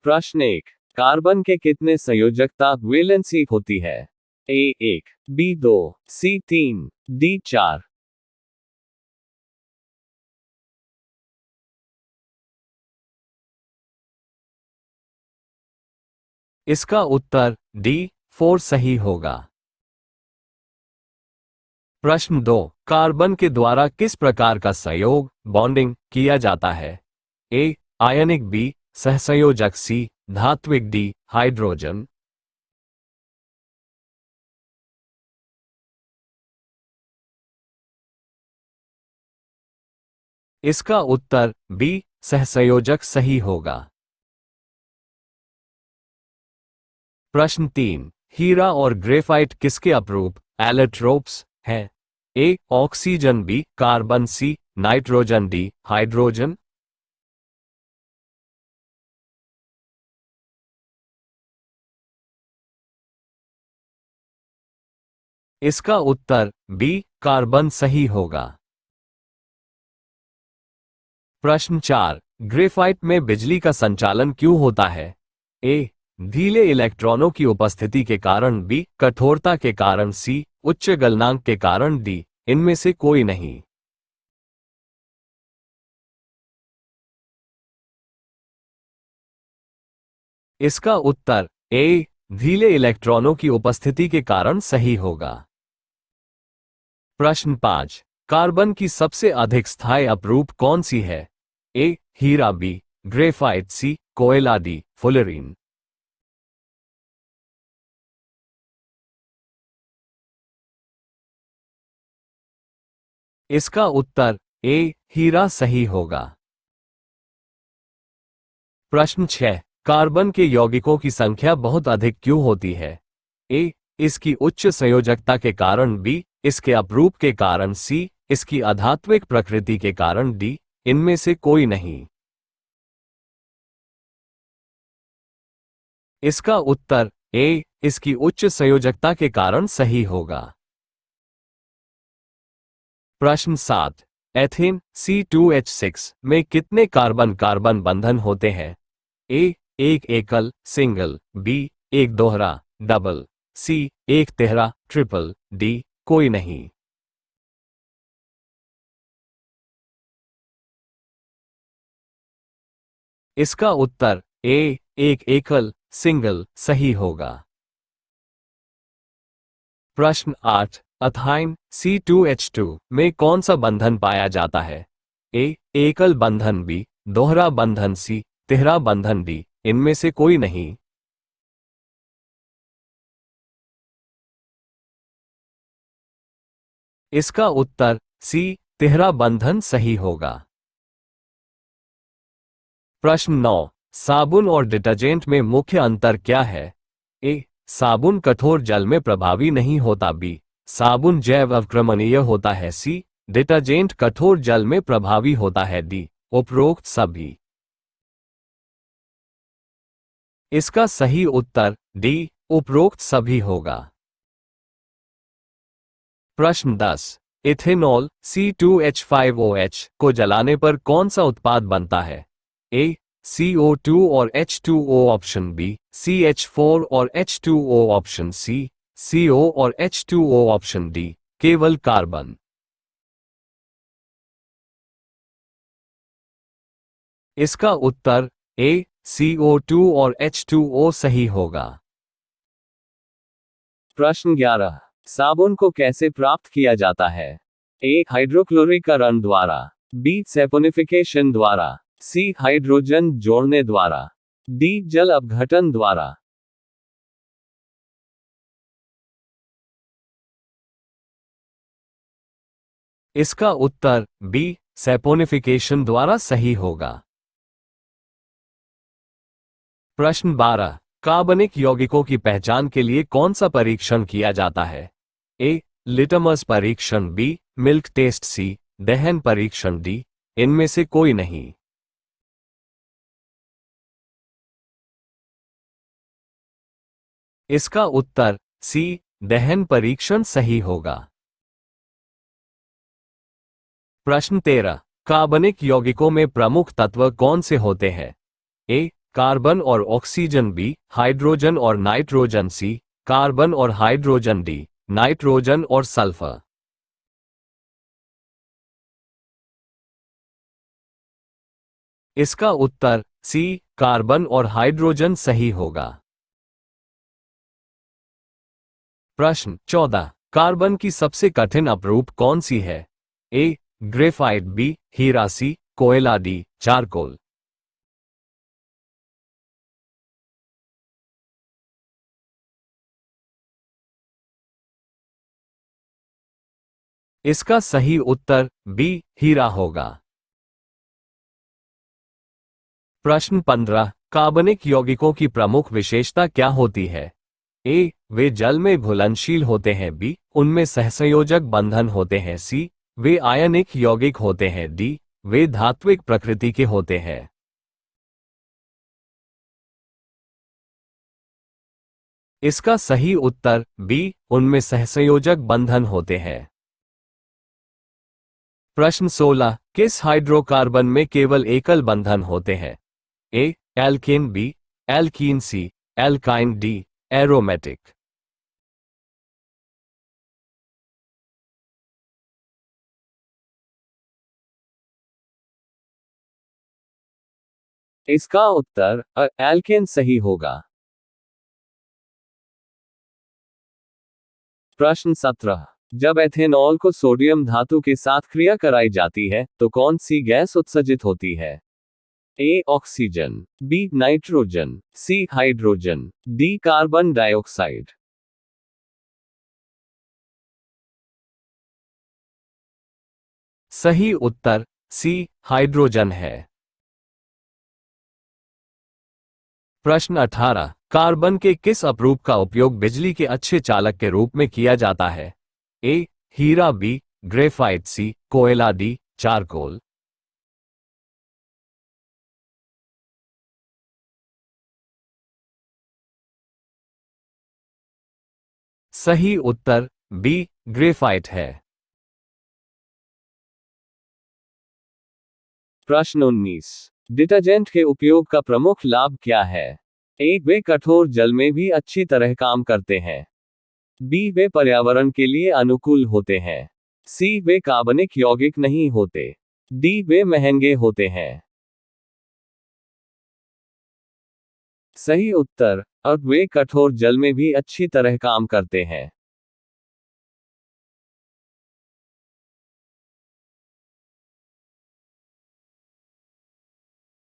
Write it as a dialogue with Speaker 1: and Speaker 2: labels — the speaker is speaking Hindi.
Speaker 1: प्रश्न 1। कार्बन के कितने संयोजकता वैलेंसी होती है? ए 1, बी 2, सी 3, डी 4।
Speaker 2: इसका उत्तर डी 4 सही होगा। प्रश्न 2। कार्बन के द्वारा किस प्रकार का संयोग बॉन्डिंग किया जाता है? ए आयनिक, बी सहसंयोजक, सी धात्विक, डी हाइड्रोजन। इसका उत्तर बी सहसंयोजक सही होगा। प्रश्न 3। हीरा और ग्रेफाइट किसके अपरूप एलोट्रोप्स हैं? A oxygen, B carbon, C nitrogen, D hydrogen. इसका उत्तर बी कार्बन सही होगा। प्रश्न 4। ग्रेफाइट में बिजली का संचालन क्यों होता है? ए ढीले इलेक्ट्रॉनों की उपस्थिति के कारण, बी कठोरता के कारण, सी उच्च गलनांक के कारण, डी इनमें से कोई नहीं। इसका उत्तर ए ढीले इलेक्ट्रॉनों की उपस्थिति के कारण सही होगा। प्रश्न 5। कार्बन की सबसे अधिक स्थायी अपरूप कौन सी है? ए हीरा, बी ग्रेफाइट, सी कोयला, डी फुलरीन। इसका उत्तर ए हीरा सही होगा। प्रश्न 6। कार्बन के यौगिकों की संख्या बहुत अधिक क्यों होती है? ए इसकी उच्च संयोजकता के कारण, बी इसके अपरूप के कारण, सी इसकी अधात्विक प्रकृति के कारण, डी इनमें से कोई नहीं। इसका उत्तर ए इसकी उच्च संयोजकता के कारण सही होगा। प्रश्न 7। एथेन C2H6 में कितने कार्बन कार्बन बंधन होते हैं? ए एक एकल सिंगल, बी एक दोहरा डबल, सी एक तिहरा ट्रिपल, डी कोई नहीं। इसका उत्तर ए एक एकल सिंगल सही होगा। प्रश्न 8। एथाइन C2H2 में कौन सा बंधन पाया जाता है? ए एकल बंधन, बी दोहरा बंधन, सी तिहरा बंधन, डी इनमें से कोई नहीं। इसका उत्तर सी तिहरा बंधन सही होगा। प्रश्न 9। साबुन और डिटर्जेंट में मुख्य अंतर क्या है? ए साबुन कठोर जल में प्रभावी नहीं होता, बी साबुन जैव अवक्रमणीय होता है, सी डिटर्जेंट कठोर जल में प्रभावी होता है, डी उपरोक्त सभी। इसका सही उत्तर डी उपरोक्त सभी होगा। प्रश्न 10। इथेनॉल C2H5OH को जलाने पर कौन सा उत्पाद बनता है? ए CO2 और H2O, ऑप्शन बी CH4 और H2O, ऑप्शन सी CO और H2O, ऑप्शन डी केवल कार्बन। इसका उत्तर ए CO2 और H2O सही होगा।
Speaker 1: प्रश्न 11। साबुन को कैसे प्राप्त किया जाता है? ए हाइड्रोक्लोरीकरण द्वारा, बी सैपोनिफिकेशन द्वारा, सी हाइड्रोजन जोड़ने द्वारा, डी जल अपघटन द्वारा।
Speaker 2: इसका उत्तर बी सैपोनिफिकेशन द्वारा सही होगा। प्रश्न 12। कार्बनिक यौगिकों की पहचान के लिए कौन सा परीक्षण किया जाता है? ए लिटमस परीक्षण, बी मिल्क टेस्ट, सी दहन परीक्षण, डी इनमें से कोई नहीं। इसका उत्तर सी दहन परीक्षण सही होगा। प्रश्न 13। कार्बनिक यौगिकों में प्रमुख तत्व कौन से होते हैं? ए कार्बन और ऑक्सीजन बी, हाइड्रोजन और नाइट्रोजन सी, कार्बन और हाइड्रोजन डी, नाइट्रोजन और सल्फर। इसका उत्तर सी, कार्बन और हाइड्रोजन सही होगा। प्रश्न 14, कार्बन की सबसे कठिन अपरूप कौन सी है? ए ग्रेफाइट, बी हीरा, सी कोयला, डी चारकोल। इसका सही उत्तर बी हीरा होगा। प्रश्न 15, कार्बनिक यौगिकों की प्रमुख विशेषता क्या होती है? ए वे जल में घुलनशील होते हैं, बी उनमें सहसंयोजक बंधन होते हैं, सी वे आयनिक यौगिक होते हैं, डी वे धात्विक प्रकृति के होते हैं। इसका सही उत्तर बी उनमें सहसंयोजक बंधन होते हैं। प्रश्न 16, किस हाइड्रोकार्बन में केवल एकल बंधन होते हैं? ए एल्केन, बी एल्कीन, सी एल्काइन, डी एरोमेटिक।
Speaker 1: इसका उत्तर एल्केन सही होगा। प्रश्न 17, जब एथेनॉल को सोडियम धातु के साथ क्रिया कराई जाती है तो कौन सी गैस उत्सर्जित होती है? A oxygen, B nitrogen, C hydrogen, D carbon dioxide.
Speaker 2: सही उत्तर सी हाइड्रोजन है। प्रश्न 18, कार्बन के किस अपरूप का उपयोग बिजली के अच्छे चालक के रूप में किया जाता है? ए हीरा, बी ग्रेफाइट, सी कोयला, डी चारकोल। सही उत्तर बी ग्रेफाइट है।
Speaker 1: प्रश्न 19, डिटर्जेंट के उपयोग का प्रमुख लाभ क्या है? ए वे कठोर जल में भी अच्छी तरह काम करते हैं, बी वे पर्यावरण के लिए अनुकूल होते हैं, सी वे कार्बनिक यौगिक नहीं होते, डी वे महंगे होते हैं। सही उत्तर अब वे कठोर जल में भी अच्छी तरह काम करते हैं।